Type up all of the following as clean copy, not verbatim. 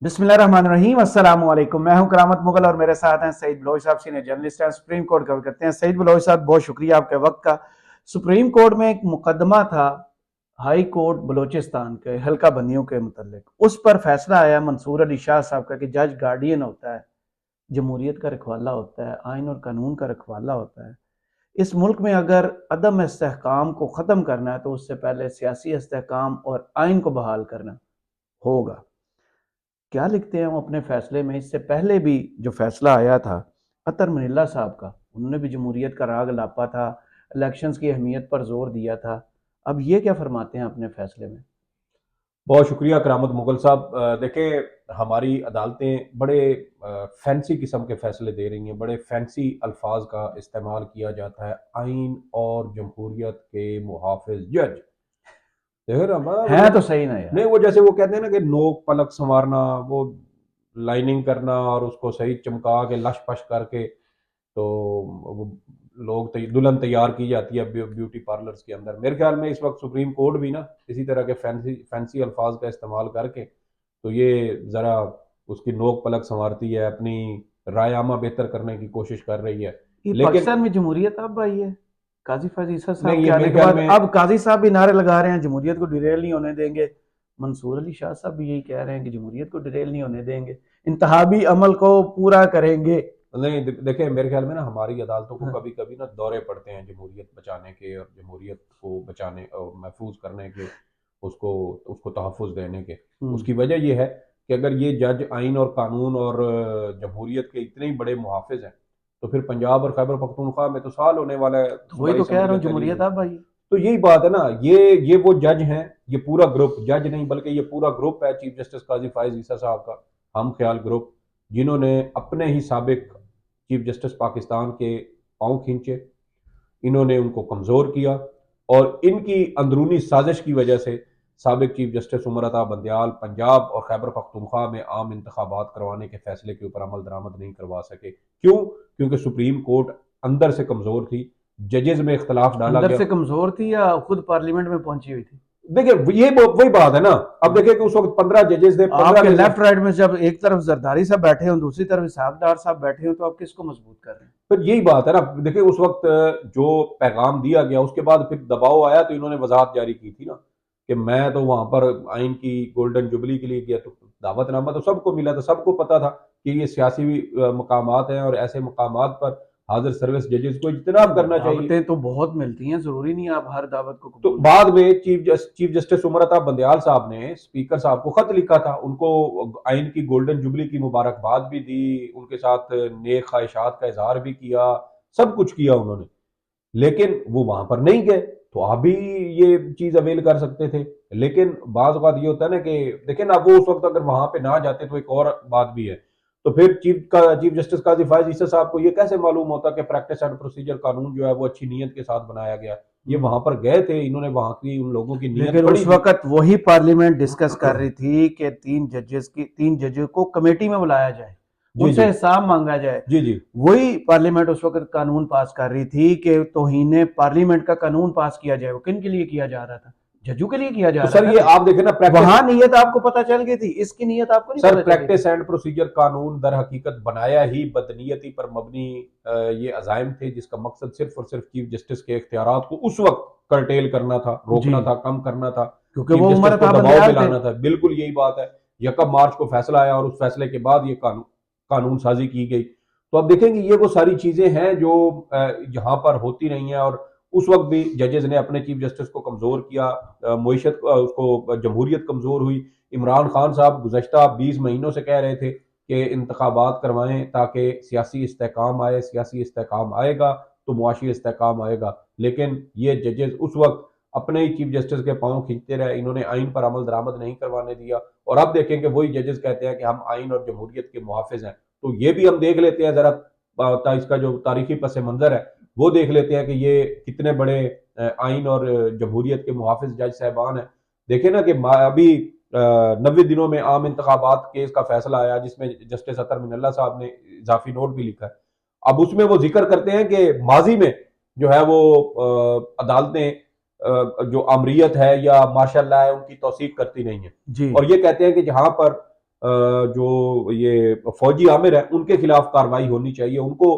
बिस्मिल्लाहिर्रहमानिर्रहीम अस्सलाम वालेकुम। मैं हूं करामत मुगल और मेरे साथ हैं सईद बलोच साहब, सीनियर जर्नलिस्ट हैं, सुप्रीम कोर्ट कवर करते हैं। सईद बलोच साहब, बहुत शुक्रिया आपके वक्त का। सुप्रीम कोर्ट में एक मुकदमा था हाई कोर्ट बलोचिस्तान के हल्का बंदियों के मुतल्लिक, उस पर फैसला आया मंसूर अली शाह साहब का कि जज गार्डियन होता है, जमहूरियत का रखवाला होता है, आइन और कानून का रखवाला होता है। इस मुल्क में अगर अदम इस्तेहकाम को ख़त्म करना है तो उससे पहले सियासी इस्तेहकाम और आइन को बहाल करना होगा। क्या लिखते हैं वो अपने फैसले में? इससे पहले भी जो फैसला आया था अतर मनीला साहब का, उन्होंने भी जमहूरियत का राग लापा था, इलेक्शंस की अहमियत पर जोर दिया था। अब ये क्या फरमाते हैं अपने फैसले में? बहुत शुक्रिया करामत मुगल साहब। देखें, हमारी अदालतें बड़े फैंसी किस्म के फैसले दे रही हैं, बड़े फैंसी अल्फाज का इस्तेमाल किया जाता है। आइन और जमहूरियत के मुहाफिज जज, देख रहे हैं है तो मतलब। सही ना नहीं, यार। वो जैसे वो कहते हैं ना कि नोक पलक संवारना, वो लाइनिंग करना और उसको सही चमका के लश पश करके, तो वो लोग दुल्हन तैयार की जाती है ब्यूटी पार्लर्स के अंदर। मेरे ख्याल में इस वक्त सुप्रीम कोर्ट भी ना इसी तरह के फैंसी फैंसी अल्फाज का इस्तेमाल करके, तो ये ज़रा उसकी नोक पलक संवारती है, अपनी राय आमा बेहतर करने की कोशिश कर रही है। ये लेकिन पाकिस्तान में जमहूरियत अब आई है काजी फायज ईसा साहब नहीं, के ये आने मेरे के ख्याल बाद। में अब काजी साहब भी नारे लगा रहे हैं जमहूरियत को डिरेल नहीं होने देंगे। मंसूर अली शाह साहब भी यही कह रहे हैं कि जमहूरियत को डिरेल नहीं होने देंगे, इंतहाबी अमल को पूरा करेंगे। नहीं। देखें, मेरे ख्याल में ना हमारी अदालतों को हाँ। कभी कभी ना दौरे पड़ते हैं जमहूरियत बचाने के और जमहूरियत को बचाने और महफूज करने के, उसको उसको तहफ़्फ़ुज़ देने के। हम्म। उसकी वजह यह है कि अगर ये जज आइन और कानून और जमहूरियत के इतने ही बड़े मुहाफिज हैं, तो फिर पंजाब और खैबर पख्तूनख्वा में तो साल होने वाला है तो वही सूबाई तो कह रहा असम्बलियाँ हूँ, चली जमहूरियत हुई। अब आई है। तो यही बात है ना, ये वो जज हैं, ये पूरा ग्रुप, जज नहीं बल्कि ये पूरा ग्रुप है, चीफ जस्टिस काजी फायज ईसा साहब का हम ख्याल ग्रुप, जिन्होंने अपने ही साबिक चीफ जस्टिस पाकिस्तान के पांव खींचे, इन्होंने उनको कमज़ोर किया, और इनकी अंदरूनी साजिश की वजह से साबिक चीफ जस्टिस उमर अता बंदयाल पंजाब और खैबर पख्तूनख्वा में आम इंतखाबात करवाने के फैसले के ऊपर अमल दरामद नहीं करवा सके। क्यों? क्योंकि सुप्रीम कोर्ट अंदर से कमज़ोर थी, जजेज में इख्तलाफ डाला अंदर गया। से कमजोर थी या खुद पार्लियामेंट में पहुंची हुई थी? देखिए, ये वही बात है ना। अब देखिए कि उस वक्त 15 जजेस थे, 15 आपके में से लेफ्ट राइट में जब एक तरफ जरदारी साहब बैठे हो, दूसरी तरफ इसहाक डार साहब बैठे हो, तो आप किसको मजबूत कर रहे हैं? फिर यही बात है ना। देखिए, उस वक्त जो पैगाम दिया गया, उसके बाद फिर दबाव आया, तो इन्होंने वजाहत जारी की थी ना कि मैं तो वहां पर आइन की गोल्डन जुबली के लिए गया, तो दावतनामा तो सबको मिला था, सबको पता था कि ये सियासी मकामात हैं और ऐसे मकामात पर हाजिर सर्विस जजेस को इज्तनाब करना चाहिए। दावतें तो बहुत मिलती हैं, जरूरी नहीं आप हर दावत को तो कबूल करें। बाद में चीफ जस्टिस उमर अता बंदयाल साहब ने स्पीकर साहब को खत लिखा था, उनको आइन की गोल्डन जुबली की मुबारकबाद भी दी, उनके साथ नेक ख्वाहिशात का इजहार भी किया, सब कुछ किया उन्होंने। लेकिन वो वहां पर नहीं गए, तो आप भी ये चीज अवेल कर सकते थे। लेकिन बात बात ये होता है ना कि देखिए ना, वो उस वक्त अगर वहां पे ना जाते तो एक और बात भी है। तो फिर चीफ जस्टिस काजी फायज ईसा साहब को ये कैसे मालूम होता कि प्रैक्टिस एंड प्रोसीजर कानून जो है वो अच्छी नीयत के साथ बनाया गया है? ये वहां पर गए थे, इन्होंने वहां की उन लोगों की नीयत लेकिन पढ़ी उस थी। वक्त वही पार्लियामेंट डिस्कस कर रही थी कि तीन जजेस को कमेटी में बुलाया जाए, जी जी। उनसे हिसाब मांगा जाए। जी जी। वही पार्लियामेंट उस वक्त कानून पास कर रही थी कि तौहीन पार्लियामेंट का कानून पास किया जाए। वो किन के लिए किया जा रहा था? जजों के लिए किया जा तो रहा सर था ये ना। आप देखें ना, प्रैक्टिस वहां नीयत आपको पता चल गई थी, इसकी नीयत आपको नहीं सर पता चली प्रैक्टिस थी। एंड प्रोसीजर कानून दर हकीकत बनाया ही बदनीयती पर मबनी ये अजायम थे, जिसका मकसद सिर्फ और सिर्फ चीफ जस्टिस के इख्तियारात को उस वक्त कर्टेल करना था, जी, रोकना था, कम करना था, क्योंकि चीफ वो जस्टिस उमर को था दबाव में बंदयाल थे। लाना था। बिल्कुल यही बात है। 1 मार्च को फैसला आया और उस फैसले के बाद ये कानून साजी की गई। तो अब देखेंगे, ये वो सारी चीजें हैं जो यहाँ पर होती रही हैं, और उस वक्त भी जजेस ने अपने चीफ जस्टिस को कमजोर किया, मीशत उसको जमहूरियत कमजोर हुई। इमरान खान साहब गुज़श्ता 20 महीनों से कह रहे थे कि इंतखाबात करवाएं ताकि सियासी इस्तेहकाम आए, सियासी इस्तेहकाम आएगा तो मुआशी इस्तेहकाम आएगा। लेकिन ये जजेस उस वक्त अपने ही चीफ जस्टिस के पांव खींचते रहे, इन्होंने आइन पर अमल दरामद नहीं करवाने दिया। और अब देखें कि वही जजेस कहते हैं कि हम आइन और जमहूरियत के मुहाफिज हैं। तो ये भी हम देख लेते हैं जरा, इसका जो तारीखी पस मंजर है वो देख लेते हैं कि ये कितने बड़े आइन और जमहूरियत के मुहाफिज जज साहबान हैं। देखे ना कि अभी 90 दिनों में आम इंतखाबात केस का फैसला आया, जिसमें जस्टिस अतर मिनल्ला साहब ने इजाफी नोट भी लिखा है। अब उसमें वो जिक्र करते हैं कि माजी में जो है वो अदालतें जो अमरीत है या मार्शल लॉ है उनकी तौसीक करती नहीं है। जी। और ये कहते हैं कि जहां पर जो ये फौजी आमिर है उनके खिलाफ कार्रवाई होनी चाहिए, उनको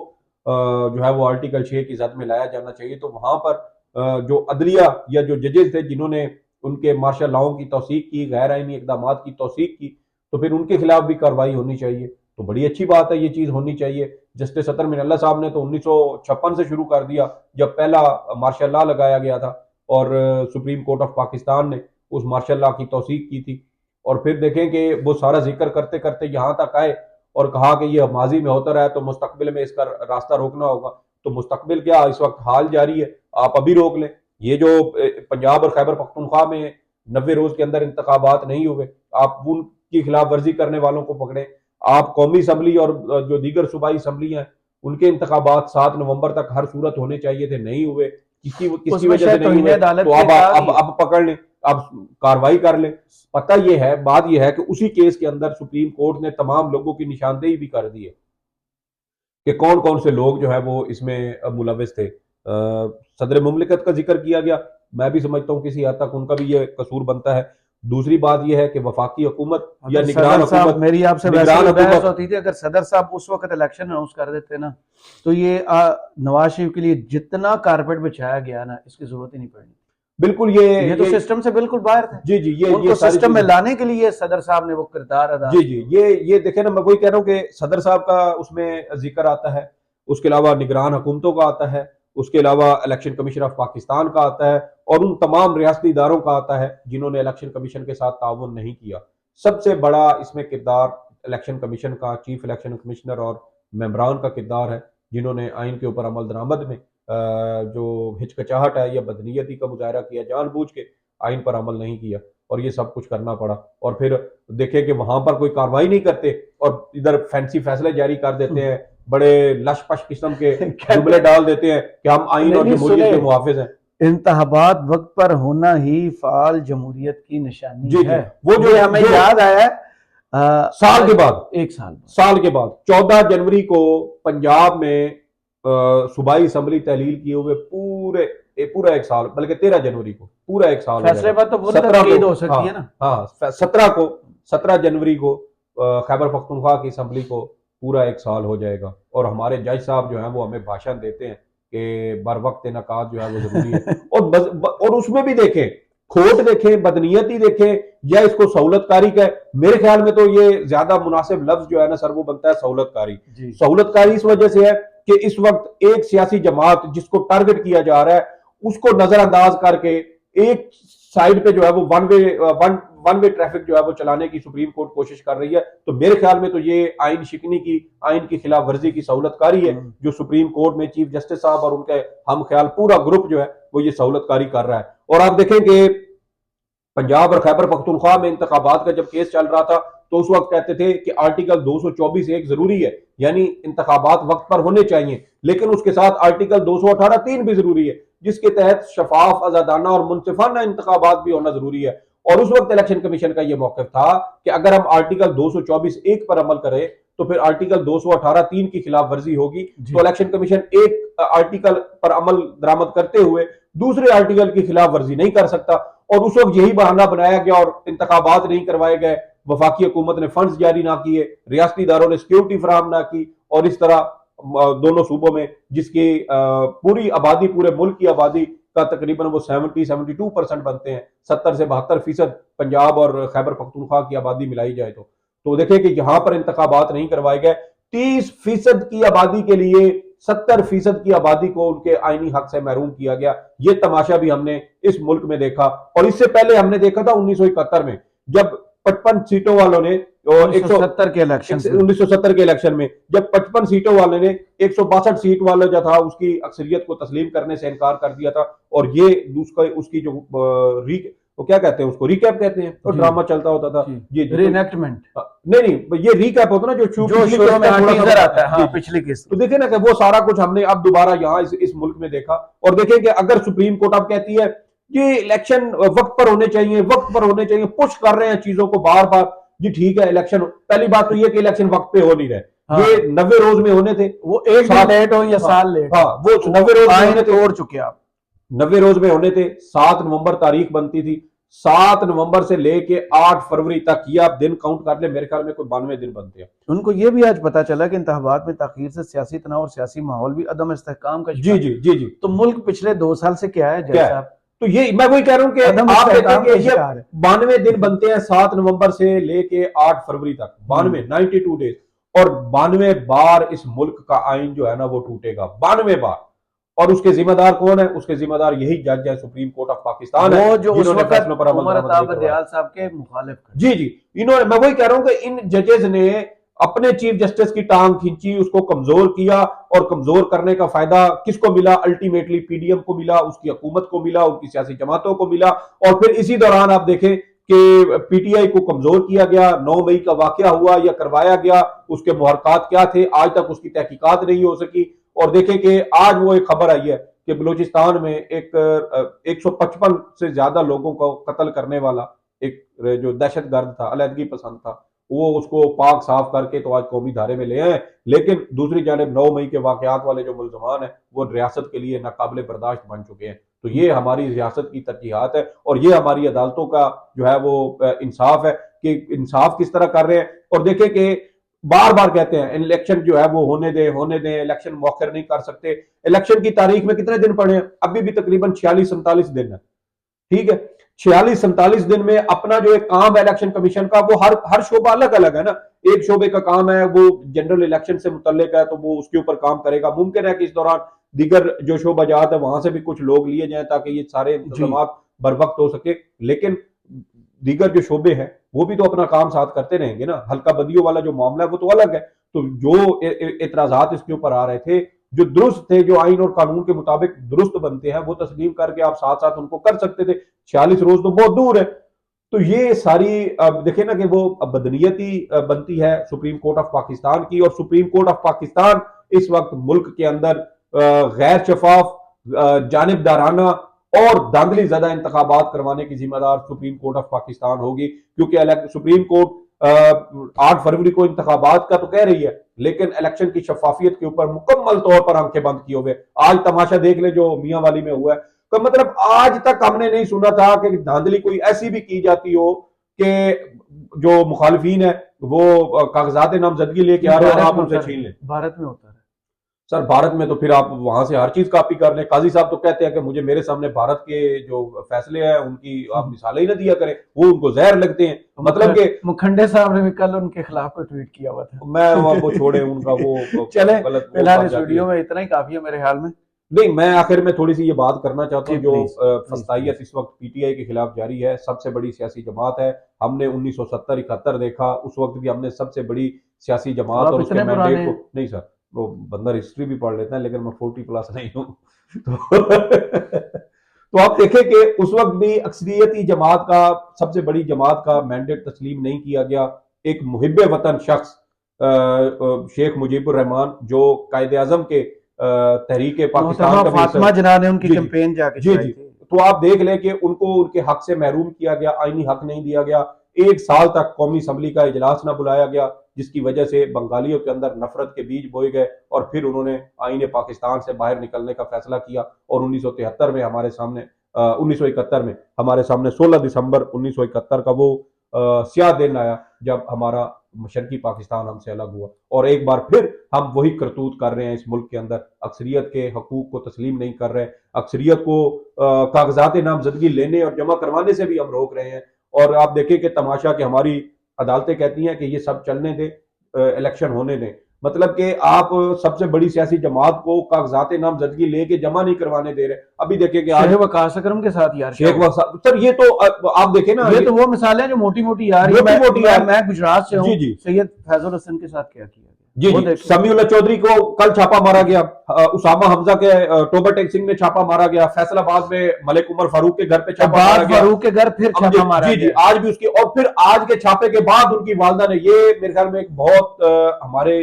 जो है वो आर्टिकल 6 की जद में लाया जाना चाहिए। तो वहां पर जो अदलिया या जो जजेस थे जिन्होंने उनके मार्शल लॉ की तौसीक की, गैर आईनी इकदाम की तौसीक की, तो फिर उनके खिलाफ भी कार्रवाई होनी चाहिए। तो बड़ी अच्छी बात है, ये चीज होनी चाहिए। जस्टिस अतर मिनल्ला साहब ने तो 1956 से शुरू कर दिया जब पहला मार्शल लॉ लगाया गया था, और सुप्रीम कोर्ट ऑफ पाकिस्तान ने उस मार्शल लॉ की तौसीक की थी। और फिर देखें कि वो सारा जिक्र करते करते यहाँ तक आए और कहा कि ये माजी में होता रहा तो मुस्तकबिल में इसका रास्ता रोकना होगा। तो मुस्तकबिल क्या, इस वक्त हाल जारी है, आप अभी रोक लें। ये जो पंजाब और खैबर पख्तूनख्वा में 90 रोज के अंदर इंतखाबात नहीं हुए, आप उनकी खिलाफ वर्जी करने वालों को पकड़े। आप कौमी असम्बली और जो दीगर सूबाई असम्बली हैं उनके इंतखाबात 7 नवंबर तक हर सूरत होने चाहिए थे, नहीं हुए, किसकी वजह से नहीं हुए, तो अब पकड़ लें, अब कार्रवाई कर लें। पता यह है, बात यह है कि उसी केस के अंदर सुप्रीम कोर्ट ने तमाम लोगों की निशानदेही भी कर दी है कि कौन कौन से लोग जो है वो इसमें मुलविस थे। सदर मुमलिकत का जिक्र किया गया, मैं भी समझता हूँ किसी हद तक उनका भी ये कसूर बनता है। दूसरी बात यह है कि वफाकी हुकूमत या निगरान हुकूमत, मेरी आपसे बहस होती थी, अगर सदर साहब उस वक्त इलेक्शन अनाउंस कर देते ना तो ये नवाज शरीफ के लिए जितना कारपेट बिछाया गया ना, इसकी जरूरत ही नहीं पड़नी। बिल्कुल ये तो सिस्टम से बिल्कुल बाहर थे। जी जी, ये सिस्टम में लाने के लिए सदर साहब ने वो किरदार अदा। जी जी, ये देखे ना, मैं वही कह रहा हूँ कि सदर साहब का उसमें जिक्र आता है, उसके अलावा निगरान हुकूमतों का आता है, उसके अलावा इलेक्शन कमीशन ऑफ पाकिस्तान का आता है, और उन तमाम रियासती इदारों का आता है जिन्होंने इलेक्शन कमीशन के साथ ताउन नहीं किया। सबसे बड़ा इसमें किरदार इलेक्शन कमीशन का, चीफ इलेक्शन कमिश्नर और मेंबरान का किरदार है, जिन्होंने आइन के ऊपर अमल दरामद में जो हिचकिचाहट है या बदनीयती का मुजाहरा किया, जानबूझ के आइन पर अमल नहीं किया, और ये सब कुछ करना पड़ा। और फिर देखे कि वहां पर कोई कार्रवाई नहीं करते और इधर फैंसी फैसले जारी कर देते हैं, बड़े लश पश किस्म के जुमले डाल देते हैं कि हम आइन और जमहूरियत के मुहाफिज हैं। इंतखाबात वक्त पर होना ही फाल जमहूरियत की निशानी जी है। वो जो हमें याद आया साल के बाद, एक साल के बाद 14 जनवरी को पंजाब में सूबाई असम्बली तहलील किए हुए पूरा एक साल, बल्कि 13 जनवरी को पूरा एक साल, फैसले पर तो 17 हो सकती है ना। हाँ, 17 जनवरी को खैबर पख्तूनख्वा की असम्बली को पूरा एक साल हो जाएगा। और हमारे जज साहब जो है वो हमें भाषण देते हैं कि बर वक्त इनकाद जो है वो जरूरी है। और उसमें भी देखें, खोट देखें, बदनीयती देखें, या इसको सहूलतकारी का, मेरे ख्याल में तो ये ज्यादा मुनासिब लफ्ज जो है ना सर, वो बनता है सहूलतकारी। सहूलतकारी इस वजह से है कि इस वक्त एक सियासी जमात जिसको टारगेट किया जा रहा है उसको नजरअंदाज करके एक साइड पे जो है वो वन वे ट्रैफिक जो है वो चलाने की सुप्रीम कोर्ट कोशिश कर रही है। तो मेरे ख्याल में तो ये आइन शिकनी की, आइन की खिलाफ वर्जी की सहूलतकारी है जो सुप्रीम कोर्ट में चीफ जस्टिस साहब और उनके हम ख्याल पूरा ग्रुप जो है वो ये सहूलतकारी कर रहा है। और आप देखें कि पंजाब और खैबर पख्तूनख्वा में इंतखाबात का जब केस चल रहा था तो उस वक्त कहते थे कि आर्टिकल 224(1) जरूरी है, यानी इंतखाबात वक्त पर होने चाहिए, लेकिन उसके साथ आर्टिकल 218(3) भी जरूरी है, जिसके तहत शफाफ, आजादाना और मुनसिफाना इंतखाबात भी होना जरूरी है। और उस वक्त इलेक्शन कमीशन का यह मौक़िफ़ था कि अगर हम आर्टिकल 224(1) पर अमल करें तो फिर आर्टिकल 218(3) की खिलाफ वर्जी होगी। तो इलेक्शन कमीशन एक आर्टिकल पर अमल दरामद करते हुए दूसरे आर्टिकल की खिलाफ वर्जी नहीं कर सकता। और उस वक्त यही बहाना बनाया गया और इंतखाबात नहीं करवाए गए, वफाकी हुकूमत ने फंड्स जारी ना किए, रियासती इदारों ने सिक्योरिटी फराहम ना की, और इस तरह दोनों सूबों में जिसकी पूरी आबादी, पूरे मुल्क की आबादी का तकरीबन वो 72% बनते हैं, 70 से 72% पंजाब और खैबर पख्तूनख्वा की आबादी मिलाई जाए तो देखें कि यहां पर इंतखाबात नहीं करवाए गए। 30% की आबादी के लिए 70% की आबादी को उनके आईनी हक से महरूम किया गया। ये तमाशा भी हमने इस मुल्क में देखा। और इससे पहले हमने देखा था 1971 में, जब 55 सीटों वालों ने 1970 के इलेक्शन में जब 55 सीटों वाले ने 162 सीट वाला जो था उसकी अक्सरियत को तस्लीम करने से इनकार कर दिया था। और ये उसकी जो वो क्या कहते हैं, उसको रिकैप कहते हैं, तो ड्रामा चलता होता था जी, रीएनैक्टमेंट नहीं, ये रिकैप होता ना जो शुरू में टीजर आता है, हाँ, पिछली किस्त। तो देखे ना कि वो सारा कुछ हमने अब दोबारा यहाँ इस मुल्क में देखा। और देखें कि अगर सुप्रीम कोर्ट अब कहती है ये इलेक्शन वक्त पर होने चाहिए, वक्त पर होने चाहिए, पुश कर रहे हैं चीजों को बार बार, जी ठीक है इलेक्शन, पहली बात तो ये कि इलेक्शन वक्त पे हो नहीं रहे, ये 90 रोज में होने थे, वो एक दिन लेट हो या साल लेट, हाँ वो 90 रोज में होने थे, तोड़ चुके आप, 90 रोज में होने थे। 7 नवंबर तारीख बनती थी, 7 नवंबर से लेके 8 फरवरी तक, ये आप दिन काउंट कर ले, मेरे ख्याल में कोई 92 दिन बनते हैं। उनको ये भी आज पता चला कि इंतखाबात में ताखीर से सियासी तनाव और सियासी माहौल भी अदम इस्तेहकाम का जी शिकार जी है। जी जी। तो मुल्क पिछले 2 साल से क्या है क्या जज है? साहब? तो ये मैं वही कह रहा हूं कि अदम आप इस्तेहकाम देखेंगे का ये शिकार है। 92 दिन बनते हैं 7 नवंबर से लेके 8 फरवरी तक, 92 डेज, और 92 बार इस मुल्क का आइन जो है ना वो टूटेगा, 92 बार। और उसके जिम्मेदार कौन है? उसके जिम्मेदार यही जज है, सुप्रीम कोर्ट ऑफ पाकिस्तान है, वो जो उस जिन्होंने वक्त फैसलों पर अमल उमर दरामद अता नहीं करवाया। बंदियाल साहब के मुखालिफ थे। जी जी, इन्होंने, मैं वही कह रहा हूं कि इन जजेस ने अपने चीफ जस्टिस की टांग खींची, उसको कमजोर किया, और कमजोर करने का फायदा किसको मिला? अल्टीमेटली पीडीएम को मिला, उसकी हुकूमत को मिला, उनकी सियासी जमातों को मिला। और फिर इसी दौरान आप देखें कि पीटीआई को कमजोर किया गया, 9 मई का वाकया हुआ या करवाया गया, उसके मुहरकात क्या थे, आज तक उसकी तहकीकात नहीं हो सकी। और देखें कि आज वो एक खबर आई है कि बलूचिस्तान में एक 155 से ज्यादा लोगों को कत्ल करने वाला एक जो दहशतगर्द था, अलहदगी पसंद था, वो उसको पाक साफ करके तो आज कौमी धारे में ले आए। लेकिन दूसरी जानब 9 मई के वाकयात वाले जो मुल्जमान है वो रियासत के लिए नाकाबिले बर्दाश्त बन चुके हैं। तो ये हमारी रियासत की तरजीहात है, और ये हमारी अदालतों का जो है वो इंसाफ है कि इंसाफ किस तरह कर रहे हैं। और देखें कि बार बार कहते हैं इलेक्शन जो है वो होने दें, इलेक्शन मौखर नहीं कर सकते। इलेक्शन की तारीख में कितने दिन पड़े हैं? अभी भी तकरीबन 46-47 दिन है, ठीक है। 46-47 दिन में अपना जो एक काम है इलेक्शन कमीशन का, वो हर शोबा अलग अलग है ना। एक शोबे का काम है वो जनरल इलेक्शन से मुतल्लिक है, तो वो उसके ऊपर काम करेगा। मुमकिन है कि इस दौरान दीगर जो शोबा जात है वहां से भी कुछ लोग लिए जाएं ताकि ये सारे इंतजाम बर वक्त हो सके। लेकिन दीगर जो शोबे हैं वो भी तो अपना काम साथ करते रहेंगे ना। हल्का बदियों वाला जो मामला है वो तो अलग है। तो जो एतराजात इसके ऊपर आ रहे थे, जो दुरुस्त थे, जो आइन और कानून के मुताबिक दुरुस्त बनते हैं, वो तस्लीम करके आप साथ साथ उनको कर सकते थे। 46 रोज तो बहुत दूर है। तो ये सारी अब देखे ना कि वो बदनीयती बनती है सुप्रीम कोर्ट ऑफ पाकिस्तान की। और सुप्रीम कोर्ट ऑफ पाकिस्तान इस वक्त मुल्क के अंदर गैर शफाफ, जानिबदाराना और धांधली ज्यादा इंतखाबात करवाने की जिम्मेदार सुप्रीम कोर्ट ऑफ पाकिस्तान होगी। क्योंकि सुप्रीम कोर्ट 8 फरवरी को इंतखाबात का तो कह रही है, लेकिन इलेक्शन की शफाफियत के ऊपर मुकम्मल तौर पर आंखें बंद किए हुए। आज तमाशा देख ले जो मियां वाली में हुआ है। तो मतलब आज तक हमने नहीं सुना था कि धांधली कोई ऐसी भी की जाती हो कि जो मुखालिफिन है वो कागजात नामजदगी लेके आ रहे हो और आप उनसे छीन लें। भारत में होता है सर भारत में तो फिर आप वहां से हर चीज कॉपी कर लें। काजी साहब तो कहते हैं कि मुझे मेरे सामने भारत के जो फैसले हैं उनकी आप मिसालें ही ना दिया करें, वो उनको जहर लगते हैं। मतलब कि मुखंडे साहब ने भी कल उनके खिलाफ कोई ट्वीट किया हुआ था। मैं वो छोड़े उनका वो चले गलत वो फिलहाल बात इस जाती वीडियो है। में इतना ही काफी है मेरे ख्याल में। नहीं, मैं आखिर में थोड़ी सी ये बात करना चाहता हूँ जी जो प्लीज फस्तायत इस वक्त पीटीआई के खिलाफ जारी है। सबसे बड़ी सियासी जमात है। हमने 1970-71 देखा, उस वक्त भी हमने सबसे बड़ी सियासी जमात आप और उसके इतने मैंडेट पुराने को, नहीं सर वो बंदा हिस्ट्री भी पढ़ लेता है, लेकिन मैं 40 प्लस नहीं हूँ। तो आप देखें कि उस वक्त भी अक्सरियती जमात का, सबसे बड़ी जमात का मैंडेट तस्लीम नहीं किया गया। एक मुहिब्बे वतन शख्स शेख मुजीबुर रहमान, जो कायदे आजम के तहरीक पाकिस्तान मोहतरमा का भी फातिमा जना ने उनकी जी जी कैंपेन जाके जी चलाई जी। थी। तो आप देख लें कि उनको उनके हक से महरूम किया गया, आईनी हक नहीं दिया गया। 1 साल तक कौमी असम्बली का इजलास ना बुलाया गया, जिसकी वजह से बंगालियों के अंदर नफरत के बीज बोए गए। और फिर उन्होंने आईने पाकिस्तान से बाहर निकलने का फैसला किया। और 1973 में हमारे सामने 1971 में हमारे सामने 16 दिसंबर 1971 का वो स्याह दिन आया जब हमारा मशरकी पाकिस्तान हमसे अलग हुआ। और एक बार फिर हम वही करतूत कर रहे हैं इस मुल्क के अंदर। अक्सरियत के हकूक को तस्लीम नहीं कर रहे, अक्सरियत को कागजात नामजदगी लेने और जमा करवाने से भी हम रोक रहे हैं। और आप देखें कि तमाशा कि हमारी अदालतें कहती हैं कि ये सब चलने दें, इलेक्शन होने दें। मतलब कि आप सबसे बड़ी सियासी जमात को कागजात नामजदगी लेके जमा नहीं करवाने दे रहे। अभी देखें कि आज शेख वकास अकरम के साथ यार शेख वसा सर, ये तो आप देखें ना, ये तो वो मिसालें जो मोटी मोटी यार मोटी मोटी यार। मैं गुजरात से हूँ। जी जी सैयद फैजुल हसन के साथ क्या किया जी वो जी। देखिए। समीउल्लाह चौधरी को कल छापा मारा गया, उसामा हमजा के टोबर टेक सिंह में छापा मारा गया, फैसलाबाद में मलिक उमर फारूक के घर पे छापा मारा गया, फारूक के घर फिर छापा मारा जी जी गया। आज भी उसकी। और फिर आज के छापे के बाद उनकी वालदा ने, ये मेरे ख्याल में एक बहुत हमारे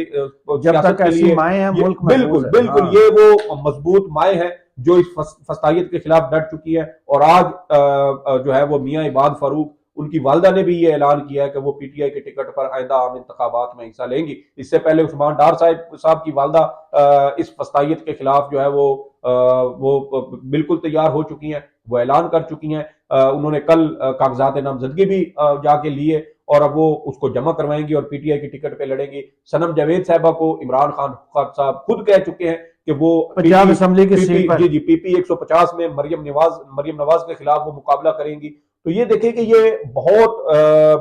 जब तक ऐसी माएँ हैं मुल्क बिल्कुल बिल्कुल ये वो मजबूत माएँ हैं जो इस फस्तायत के खिलाफ डट चुकी है। और आज जो है वो मियां इबाद फारूक, उनकी वालदा ने भी ये ऐलान किया है कि वो पीटीआई के टिकट पर आइंदा आम इंतखाबात में हिस्सा लेंगी। इससे पहले उस्मान डार साहब की वालदा इस फस्तायत के खिलाफ जो है वो बिल्कुल तैयार हो चुकी हैं। वो ऐलान कर चुकी हैं। उन्होंने कल कागजात नामजदगी भी जाके लिए और अब वो उसको जमा करवाएंगी और पीटीआई की टिकट पे लड़ेंगी। सनम जावेद साहबा को इमरान खान साहब खुद कह चुके हैं कि वो पंजाब असेंबली की सीट पर जी पीपी 150 में मरियम नवाज के खिलाफ वो मुकाबला करेंगी। तो ये देखें कि ये बहुत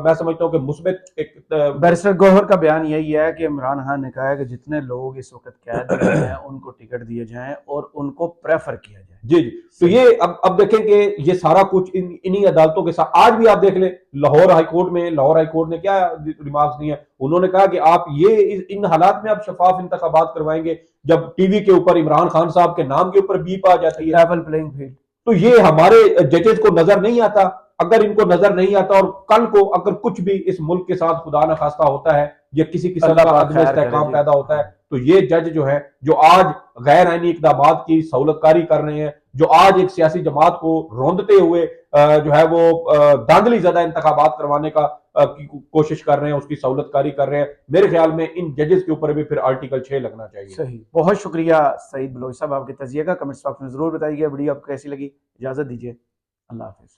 मैं समझता हूँ कि मुस्बित एक बैरिस्टर गौहर का बयान यही है कि इमरान खान ने कहा है कि जितने लोग इस वक्त कैद में हैं उनको टिकट दिए जाएं और उनको प्रेफर किया जाए। जी जी। तो ये अब देखें कि ये सारा कुछ इन्हीं अदालतों के साथ आज भी आप देख लें, लाहौर हाईकोर्ट ने क्या रिमार्क्स दिए हैं। उन्होंने कहा कि आप ये इन हालात में आप शफाफ इंतखाबात करवाएंगे जब टीवी के ऊपर इमरान खान साहब के नाम के ऊपर बीप आ जाती है। Level playing field. तो ये हमारे जजेस को नजर नहीं आता। अगर इनको नजर नहीं आता और कल को अगर कुछ भी इस मुल्क के साथ खुदा न खास्ता होता है या किसी किस्म का अदम इस्तेहकाम पैदा होता है, तो ये जज जो है, जो आज गैर आईनी इकदाम की सहूलतकारी कर रहे हैं, जो आज एक सियासी जमात को रौंदते हुए जो है वो धांधली ज़्यादा इंतखाबात करवाने का की कोशिश कर रहे हैं, उसकी सहूलतकारी कर रहे हैं, मेरे ख्याल में इन जजेस के ऊपर भी फिर आर्टिकल 6 लगना चाहिए। सही। बहुत शुक्रिया सईद बलोच साहब, आपके तजिए का। कमेंट्स बॉक्स में जरूर बताइएगा वीडियो आपको कैसी लगी। इजाजत दीजिए, अल्लाह हाफिज।